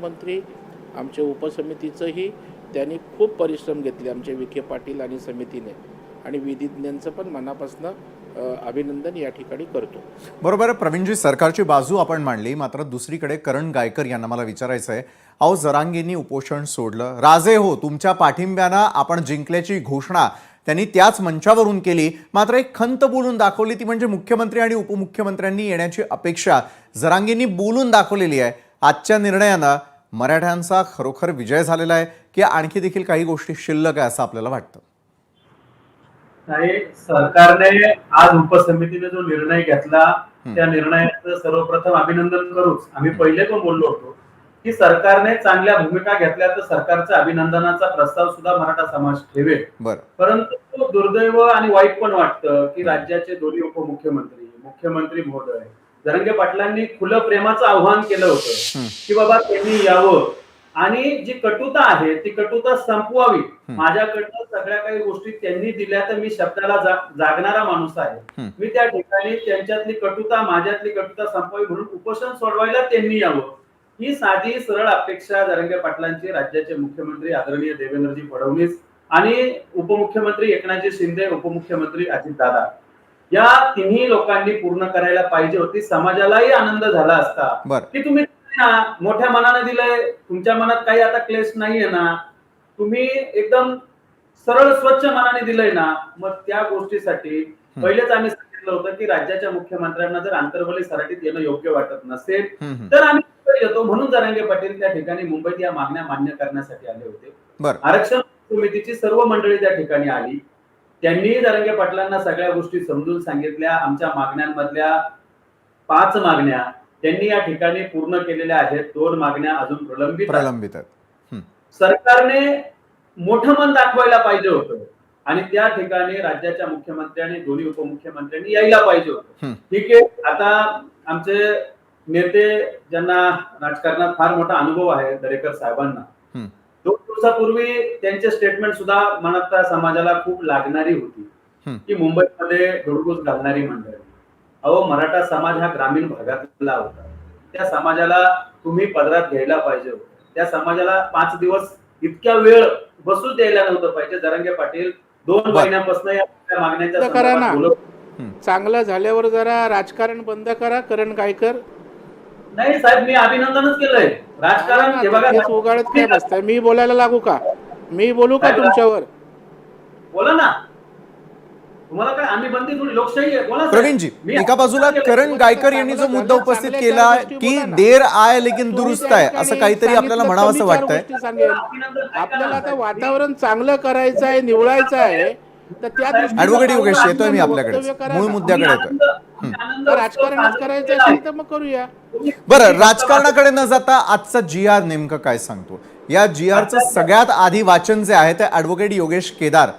मुख्यमंत्री, आमच्या उपसमितीचंही त्यांनी खूप परिश्रम घेतले, आमचे विखे पाटील आणि समितीने, आणि विधिज्ञांचं पण मनापासून अभिनंदन या ठिकाणी करतो. बरोबर आहे प्रवीणजी, सरकारची बाजू आपण मांडली, मात्र दुसरीकडे करण गायकर यांना मला विचारायचं आहे, अहो जरांगेंनी उपोषण सोडलं, राजे हो तुमच्या पाठिंब्यानं आपण जिंकल्याची घोषणा त्यांनी त्याच मंचावरून केली, मात्र एक खंत बोलून दाखवली, ती म्हणजे मुख्यमंत्री आणि उपमुख्यमंत्र्यांनी येण्याची अपेक्षा जरांगेंनी बोलून दाखवलेली आहे. आजच्या निर्णयानं मराठ्यांचा खरोखर विजय झालेला आहे की आणखी देखील काही गोष्टी शिल्लक आहे असं आपल्याला वाटतं? नाही, सरकारने आज उपसमितीने जो निर्णय घेतला त्या निर्णयाचं सर्वप्रथम अभिनंदन करूच. आम्ही पहिले पण बोललो होतो की सरकारने चांगल्या भूमिका घेतल्या तर सरकारचा अभिनंदनाचा प्रस्ताव सुद्धा मराठा समाज ठेवेल. परंतु दुर्दैव आणि वाईट पण वाटतं की राज्याचे दोन्ही उपमुख्यमंत्री, मुख्यमंत्री महोदय जरांगे पाटलांनी खुलं प्रेमाचं आव्हान केलं होतं की बाबा त्यांनी यावं आणि जी कटुता आहे ती कटुता संपवावी. माझ्याकडनं सगळ्या काही गोष्टी त्यांनी दिल्या तर मी शब्दाला जागणारा माणूस आहे. मी त्या ठिकाणी त्यांच्यातली कटुता, माझ्यातली कटुता संपवावी म्हणून उपोषण सोडवायला त्यांनी यावं, ही साधी सरळ अपेक्षा जरांगे पाटलांची राज्याचे मुख्यमंत्री आदरणीय देवेंद्रजी फडणवीस आणि उपमुख्यमंत्री एकनाथजी शिंदे, उपमुख्यमंत्री अजितदादा या तिन्ही लोकांनी पूर्ण करायला पाहिजे होती. समाजालाही आनंद झाला असता की तुम्ही मोठ्या मनाने दिलंय, तुमच्या मनात काही आता क्लेश नाहीये ना, तुम्ही एकदम सरळ स्वच्छ मनाने दिलंय ना. मग त्या गोष्टीसाठी पहिलेच आम्ही सांगितलं होतं की राज्याच्या मुख्यमंत्र्यांना जर आंतरवली सराटीत येणं योग्य वाटत नसेल तर आम्ही येतो, म्हणून जरांगे पाटील त्या ठिकाणी मुंबईत या मागण्या मान्य करण्यासाठी आले होते. आरक्षण समितीची सर्व मंडळी त्या ठिकाणी आली, त्यांनी जरांगे पाटलांना सगळ्या गोष्टी समजून सांगितल्या. आमच्या मागण्यांमधल्या 5 मागण्या त्यांनी या ठिकाणी पूर्ण केलेल्या आहेत, 2 मागण्या अजून प्रलंबित आहेत. सरकारने मोठं मन दाखवायला पाहिजे होतं आणि त्या ठिकाणी राज्याच्या मुख्यमंत्र्यांनी, दोन्ही उपमुख्यमंत्र्यांनी यायला पाहिजे होतं. ठीक आहे, आता आमचे नेते ज्यांना राजकारणात फार मोठा अनुभव आहे, दरेकर साहेबांना 2 दिवसापूर्वी त्यांचे स्टेटमेंट सुद्धा मराठा समाजाला खूप लागणारी होती की मुंबईमध्ये धुडगूस घालणारी मंडळी. अहो, मराठा समाज हा ग्रामीण भागातला होता, त्या समाजाला तुम्ही पदरात घ्यायला पाहिजे होतं. त्या समाजाला 5 दिवस इतक्या वेळ बसूच द्यायला नव्हतं पाहिजे. जरांगे पाटील 2 महिन्यापासून या मागण्याच्या संदर्भात बोलत. चांगलं झाल्यावर जरा राजकारण बंद करा करण गायकर. नाही साहेब, मी अभिनंदनच केलंय. राजकारण हे बघा, उगाळत काय बसताय? मी बोलायला लागू का? मी बोलू का तुमच्यावर? बोला ना, तुम्हाला काय आम्ही बंदी थोडी, लोकशाही आहे. बोला प्रवीणजी, एका बाजूला करण गायकर यांनी जो मुद्दा उपस्थित केला की देर आय लेकिन दुरुस्त आहे, असं काहीतरी आपल्याला म्हणावंसं वाटतंय. आपल्याला आता वातावरण चांगलं करायचं आहे, निवडायचं आहे, तर त्या ऍडव्होकेट योगेश, येतोय मी आपल्याकडे, मूळ मुद्द्याकडे येतोय. राजकारणच करायचं असेल तर मग करूया. बरं, राजकारणाकडे न जाता आजचा GR नेमकं काय सांगतो? या GRचं सगळ्यात आधी वाचन जे आहे ते ऍडव्होकेट योगेश केदार